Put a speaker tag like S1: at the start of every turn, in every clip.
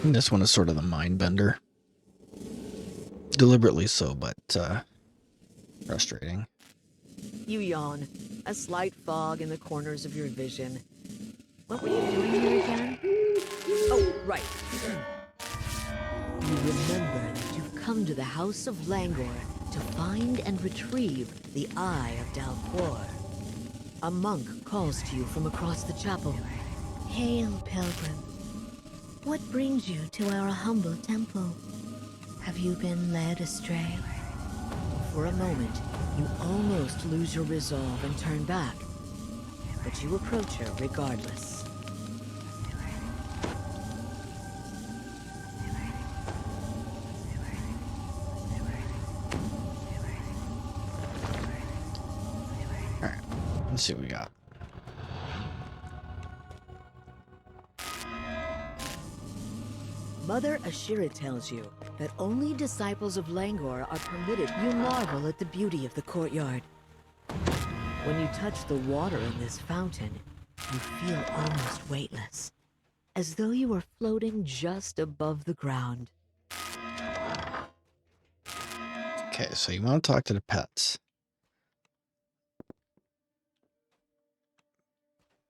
S1: And this one is sort of the mind bender. Deliberately so, but frustrating.
S2: You yawn, a slight fog in the corners of your vision. What were you doing here again? Oh, right. You remember that you've come to the House of Langor to find and retrieve the Eye of Dalfor. A monk calls to you from across the chapel.
S3: Hail, pilgrim. What brings you to our humble temple? Have you been led astray?
S2: For a moment, you almost lose your resolve and turn back. But you approach her regardless.
S1: Alright, let's see what we got.
S2: Mother Ashira tells you that only disciples of Langor are permitted. You marvel at the beauty of the courtyard. When you touch the water in this fountain, you feel almost weightless, as though you were floating just above the ground.
S1: Okay, so you want to talk to the pets.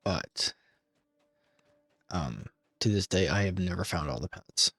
S1: But to this day I have never found all the pets.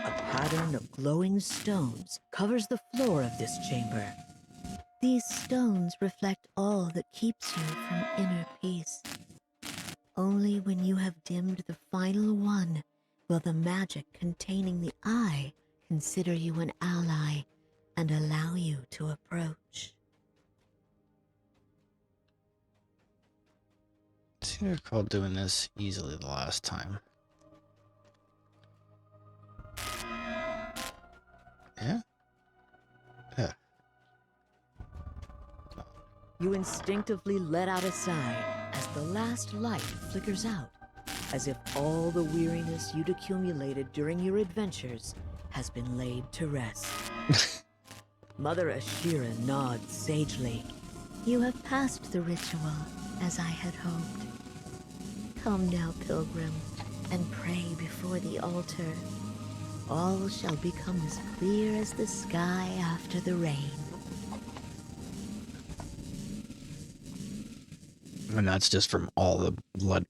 S2: A pattern of glowing stones covers the floor of this chamber.
S3: These stones reflect all that keeps you from inner peace. Only when you have dimmed the final one will the magic containing the eye consider you an ally and allow you to approach.
S1: I seem to recall doing this easily the last time. Yeah? Yeah.
S2: You instinctively let out a sigh as the last light flickers out, as if all the weariness you'd accumulated during your adventures has been laid to rest. Mother Ashira nods sagely.
S3: You have passed the ritual, as I had hoped. Come now, pilgrim, and pray before the altar. All shall become as clear as the sky after the rain.
S1: And that's just from all the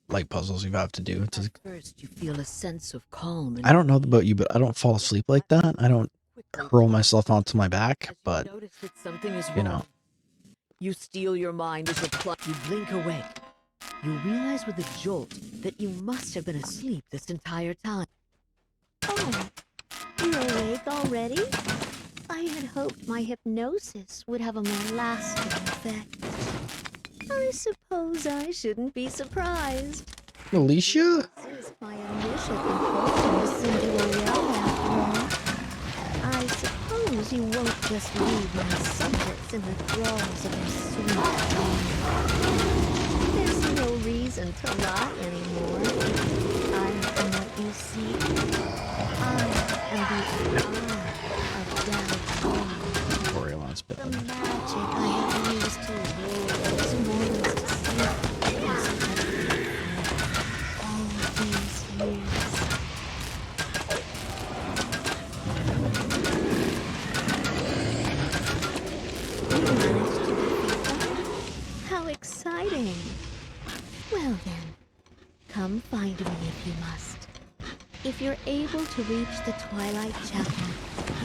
S1: light puzzles you have to do.
S2: At first, you feel a sense of calm.
S1: I don't know about you, but I don't fall asleep like that. I don't hurl myself onto my back, but
S2: you notice that something is
S1: you
S2: wrong.
S1: know.
S2: You steel your mind as you blink awake. You realize with a jolt that you must have been asleep this entire time.
S3: Oh, you're awake already? I had hoped my hypnosis would have a more lasting effect. I suppose I shouldn't be surprised.
S1: Alicia?
S3: This is my initial compulsion to send you away after all. I suppose you won't just leave my subjects in the thralls of your sweet mind. There's no reason to lie anymore. I am what you seek. I am the eye of Dalfor.
S1: Orion's
S3: The
S1: bad.
S3: magic I have used to lure those mortals to sleep has kept me for all these years. You managed to defeat them? How exciting! Well then, come find me if you must. If you're able to reach the Twilight Chapel,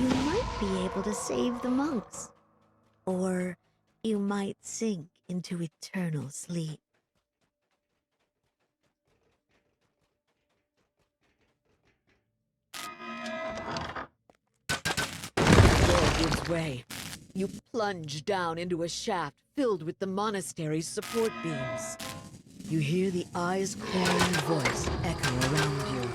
S3: you might be able to save the monks. Or you might sink into eternal sleep.
S2: The door gives way. You plunge down into a shaft filled with the monastery's support beams. You hear the eye's clarion voice echo around you.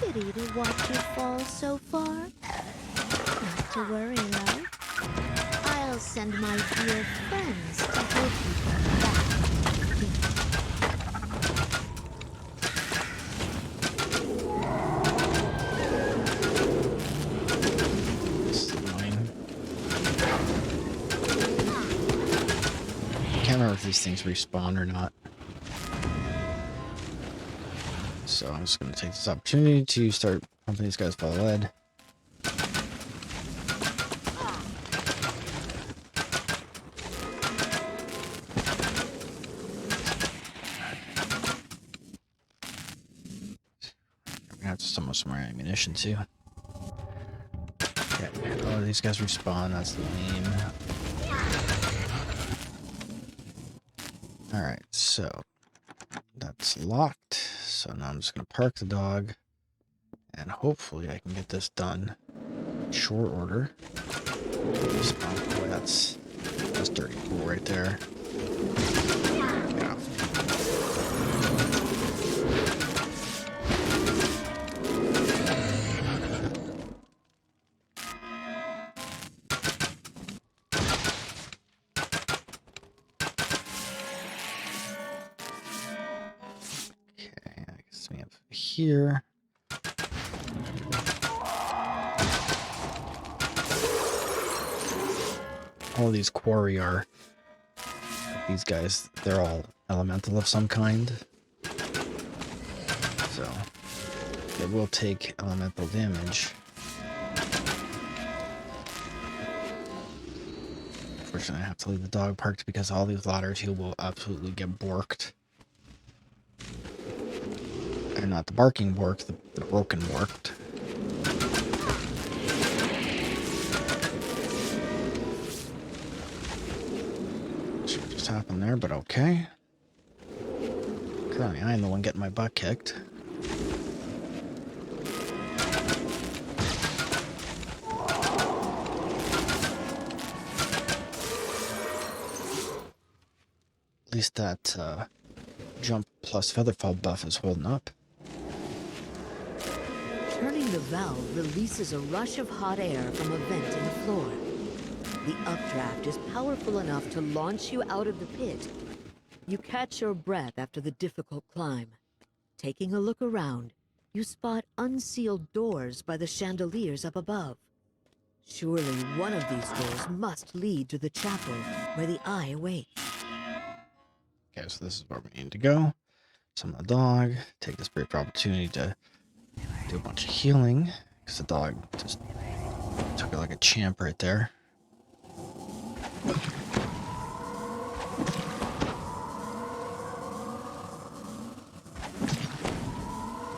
S3: Pity to watch you fall so far. Not to worry, love. I'll send my dear friends to help you get back to the peak.
S1: This is annoying. I can't remember if these things respawn or not. So I'm just going to take this opportunity to start pumping these guys full of lead. I'm going to have to summon some more ammunition too. Yeah. Oh, these guys respawn. That's lame. Alright, so that's locked. So now I'm just going to park the dog. And hopefully I can get this done in short order. Respawn. Boy, that's dirty pool right there. Yeah. Okay, I guess we have here. All these quarry are, these guys, they're all elemental of some kind. So, they will take elemental damage. Unfortunately, I have to leave the dog parked because all these ladders here will absolutely get borked. Or not the barking borked, the broken borked. Should just happen there, but okay. Currently, I am the one getting my butt kicked. At least that jump plus featherfall buff is holding up.
S2: Turning the valve releases a rush of hot air from a vent in the floor. The updraft is powerful enough to launch you out of the pit. You catch your breath after the difficult climb. Taking a look around, you spot unsealed doors by the chandeliers up above. Surely one of these doors must lead to the chapel where the eye awaits.
S1: Okay, so this is where we need to go. Summon the dog. Take this brief opportunity to do a bunch of healing. Because the dog just took it like a champ right there.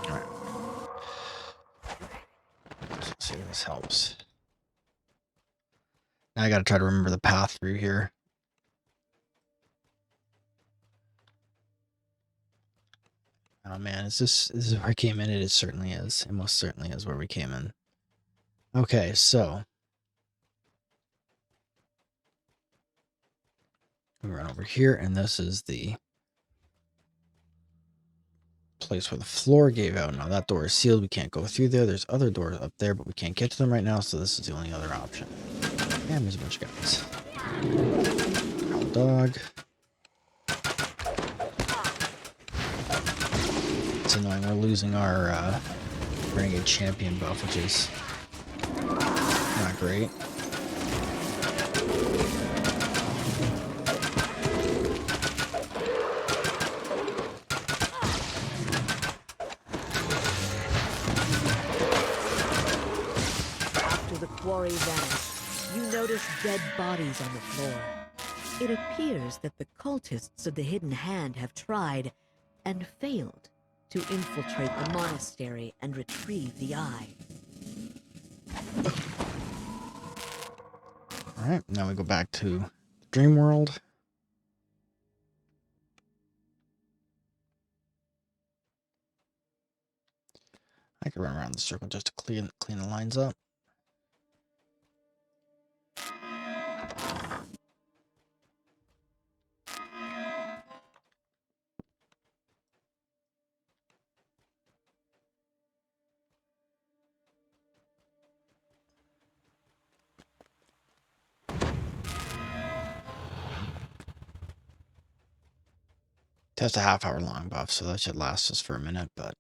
S1: Alright. Let's see if this helps. Now I gotta try to remember the path through here. Oh man, is this where I came in? It certainly is. It most certainly is where we came in. Okay, so we run over here, and this is the place where the floor gave out. Now that door is sealed. We can't go through there. There's other doors up there, but we can't get to them right now, so this is the only other option. And there's a bunch of guys. Owl dog. It's annoying. We're losing our Renegade Champion buff, which is not great.
S2: After the quarry vanished, you notice dead bodies on the floor. It appears that the cultists of the Hidden Hand have tried and failed to infiltrate the monastery and retrieve the eye.
S1: Alright, now we go back to the dream world. I can run around the circle just to clean the lines up. Test a half-hour long buff, so that should last us for a minute, but...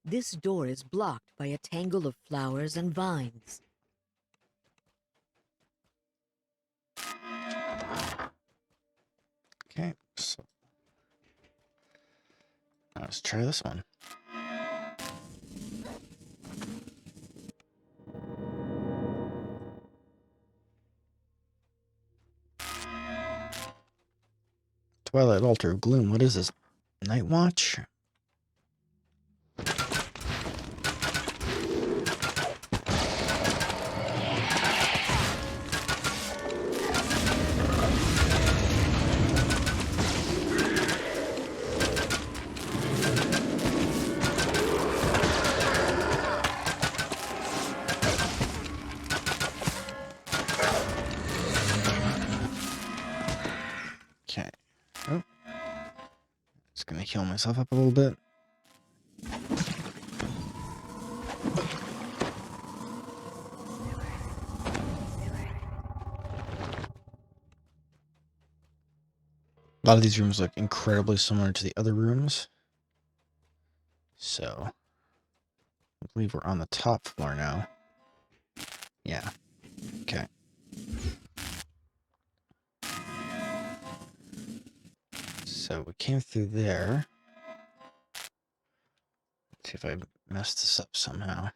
S2: This door is blocked by a tangle of flowers and vines.
S1: Okay, so... Now let's try this one. Twilight Altar of Gloom, what is this? Night Watch? Okay. Oh. Just gonna heal myself up a little bit. A lot of these rooms look incredibly similar to the other rooms. So, I believe we're on the top floor now. Yeah. Okay. So we came through there. Let's see if I messed this up somehow.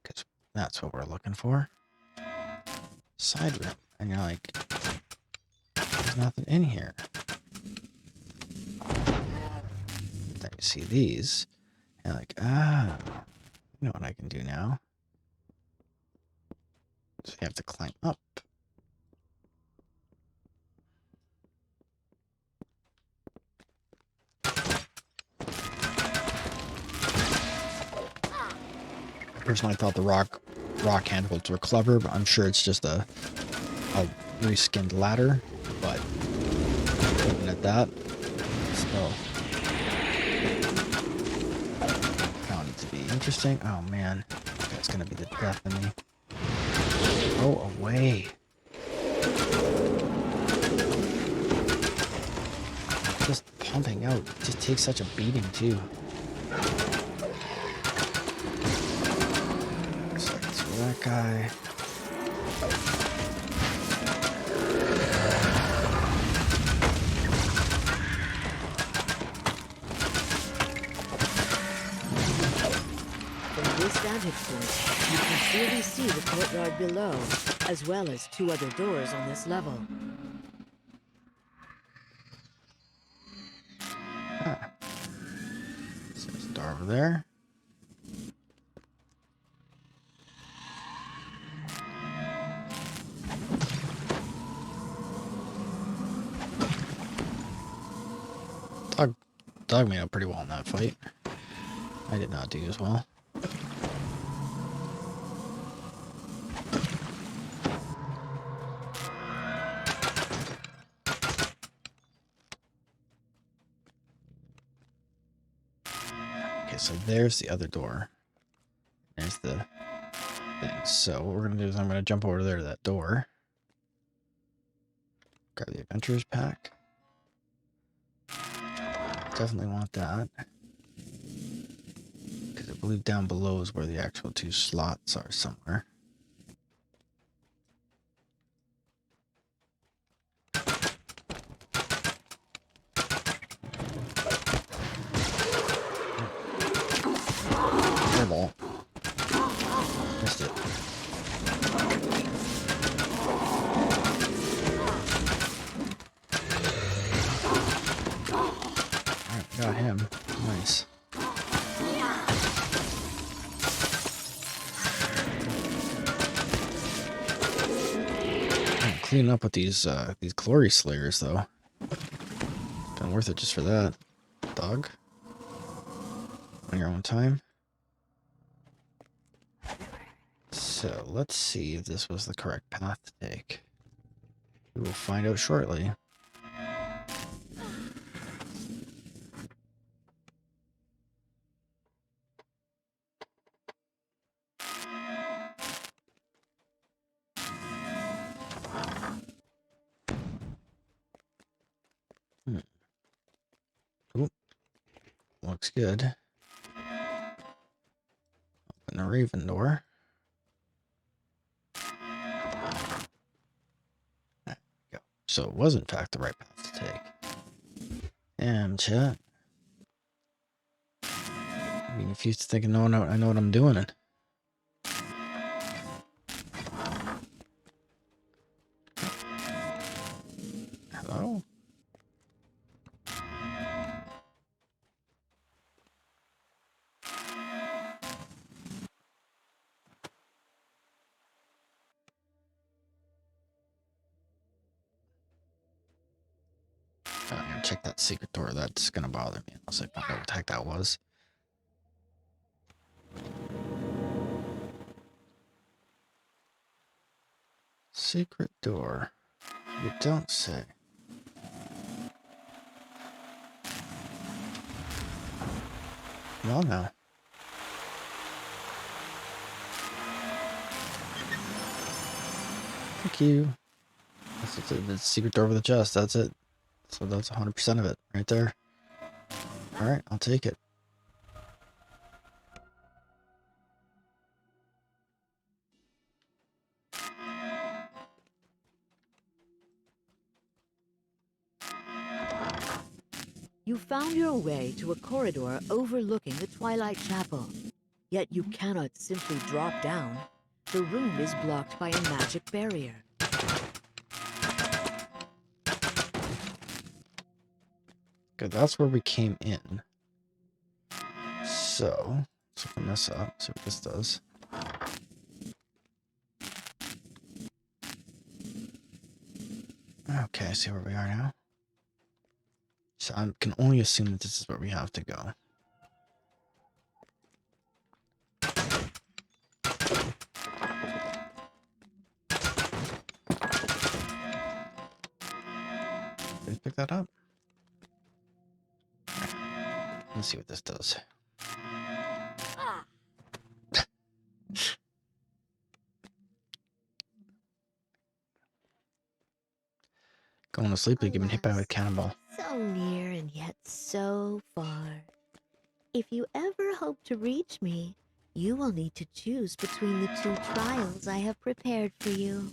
S1: Because that's what we're looking for. Side room. And you're like, there's nothing in here. Then you see these. And you're like, ah, you know what I can do now. So you have to climb up. Personally, I thought the rock handholds were clever, but I'm sure it's just a reskinned ladder. But looking at that, still found it to be interesting. Oh man, that's gonna be the death of me. Go away. Just pumping out. It just takes such a beating too. So I can see that guy.
S2: From this vantage point, you can clearly see the courtyard below, as well as two other doors on this level.
S1: Ah. So there's a door over there. Dog made out pretty well in that fight. I did not do as well. Okay, so there's the other door. There's the thing. So what we're gonna do is I'm gonna jump over there to that door. Grab the adventurers pack. Definitely want that. Because I believe down below is where the actual two slots are somewhere. Airball. Missed it. Alright, got him. Nice. Cleaning up with these glory slayers though. Been worth it just for that. Dog. On your own time. So let's see if this was the correct path to take. We will find out shortly. Oop, looks good. Open the Raven door. There we go. So it was in fact the right path to take. Damn, chat. I'm confused thinking, no, I know what I'm doing. Hello? I'm gonna check that secret door. That's gonna bother me unless I find out what the heck that was. Secret door. You don't say. Come on now. Thank you. That's the secret door with the chest. That's it. So that's 100% of it right there. Alright, I'll take it.
S2: You found your way to a corridor overlooking the Twilight Chapel. Yet you cannot simply drop down. The room is blocked by a magic barrier.
S1: Good, that's where we came in. So, let's open this up, see what this does. Okay, I see where we are now. So I can only assume that this is where we have to go. Did I pick that up? Let's see what this does. Going to sleep, like you've been hit by a cannonball.
S3: So near and yet so far. If you ever hope to reach me, you will need to choose between the two trials I have prepared for you.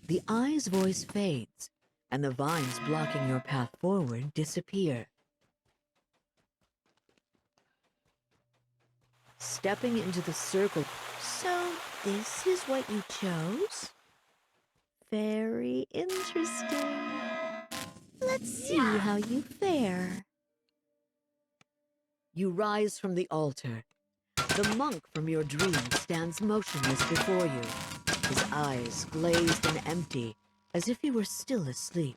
S2: The eye's voice fades, and the vines blocking your path forward disappear. Stepping into the circle.
S3: So this is what you chose? Very interesting. Let's see how you fare.
S2: You rise from the altar. The monk from your dream stands motionless before you, his eyes glazed and empty, as if he were still asleep.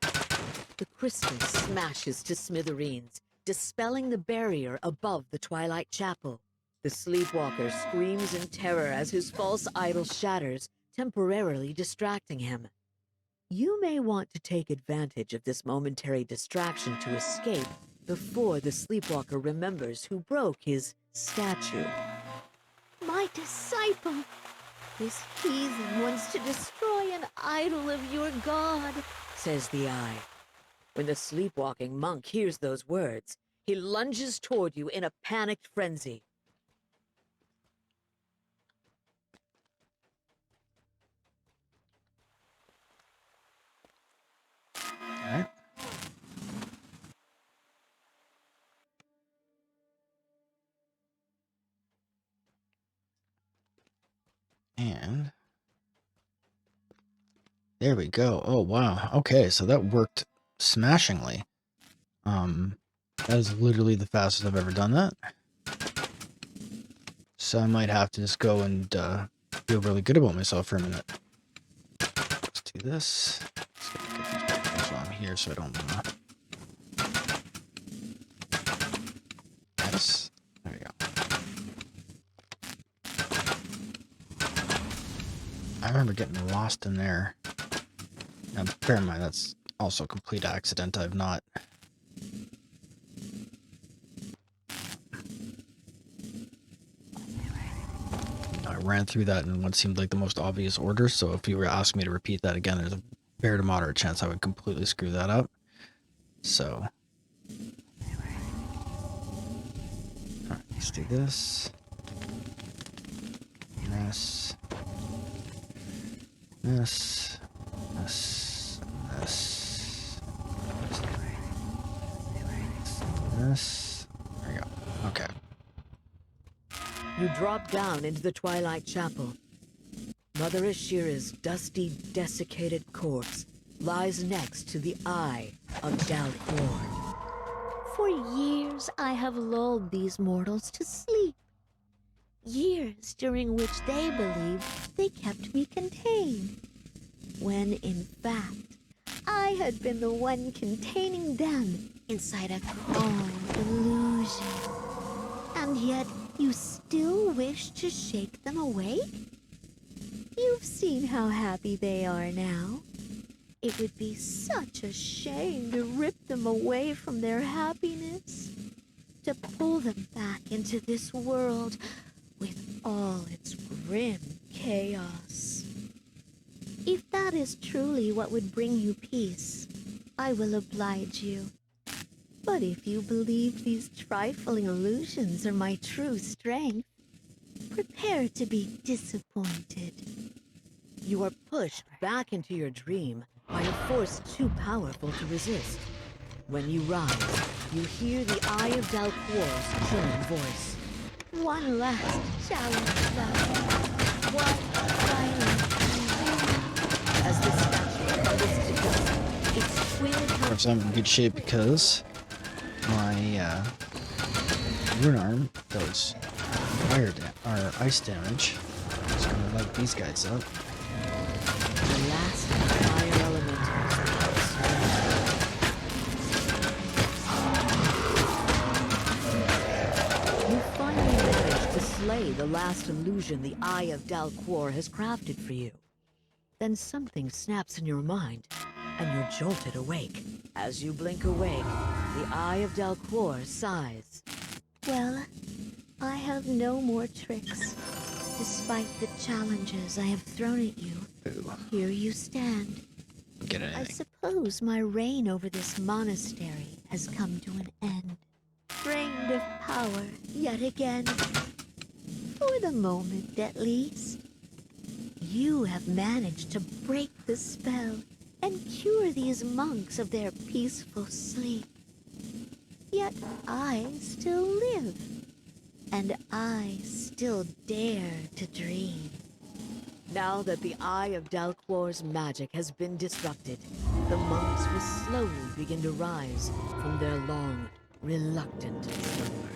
S2: The crystal smashes to smithereens, dispelling the barrier above the Twilight Chapel. The sleepwalker screams in terror as his false idol shatters, temporarily distracting him. You may want to take advantage of this momentary distraction to escape before the sleepwalker remembers who broke his statue.
S3: My disciple! This heathen wants to destroy an idol of your god,
S2: Says the eye. When the sleepwalking monk hears those words, he lunges toward you in a panicked frenzy.
S1: Alright. And there we go. Oh wow. Okay, so that worked smashingly. That is literally the fastest I've ever done that. So I might have to just go and feel really good about myself for a minute. Let's do this. Let's get these back while I'm here so I don't Yes. There we go. I remember getting lost in there. Now, bear in mind, that's also a complete accident. I've not... I ran through that in what seemed like the most obvious order, so if you were asking me to repeat that again, there's a fair to moderate chance I would completely screw that up. So... Alright, let's do this. This. This. This. This. This. There we go. Okay.
S2: You drop down into the Twilight Chapel. Mother Ashira's dusty, desiccated corpse lies next to the Eye of Dal'Quor.
S3: For years I have lulled these mortals to sleep. Years during which they believed they kept me contained, when in fact I had been the one containing them inside a calm illusion. And yet you still wish to shake them awake? You've seen how happy they are now. It would be such a shame to rip them away from their happiness, to pull them back into this world with all its grim chaos. If that is truly what would bring you peace, I will oblige you. But if you believe these trifling illusions are my true strength, prepare to be disappointed.
S2: You are pushed back into your dream by a force too powerful to resist. When you rise, you hear the Eye of Dal'Quor's chilling voice.
S3: One last challenge left. One final.
S2: As the statue crumbles to dust, its twin
S1: Of course, I'm in good shape because my rune arm does fire or ice damage. I'm just gonna light these guys up.
S2: the last fire elementals You finally manage to slay the last illusion the Eye of Dal'Quor has crafted for you. Then something snaps in your mind, and you're jolted awake. As you blink awake, the Eye of Dal'Quor sighs.
S3: Well, I have no more tricks. Despite the challenges I have thrown at you,
S1: Ooh,
S3: here you stand.
S1: get
S3: I
S1: anything.
S3: suppose my reign over this monastery has come to an end. Drained of power yet again. For the moment, at least. You have managed to break the spell and cure these monks of their peaceful sleep. Yet I still live, and I still dare to dream.
S2: Now that the Eye of Dal'Quor's magic has been disrupted, the monks will slowly begin to rise from their long, reluctant slumber.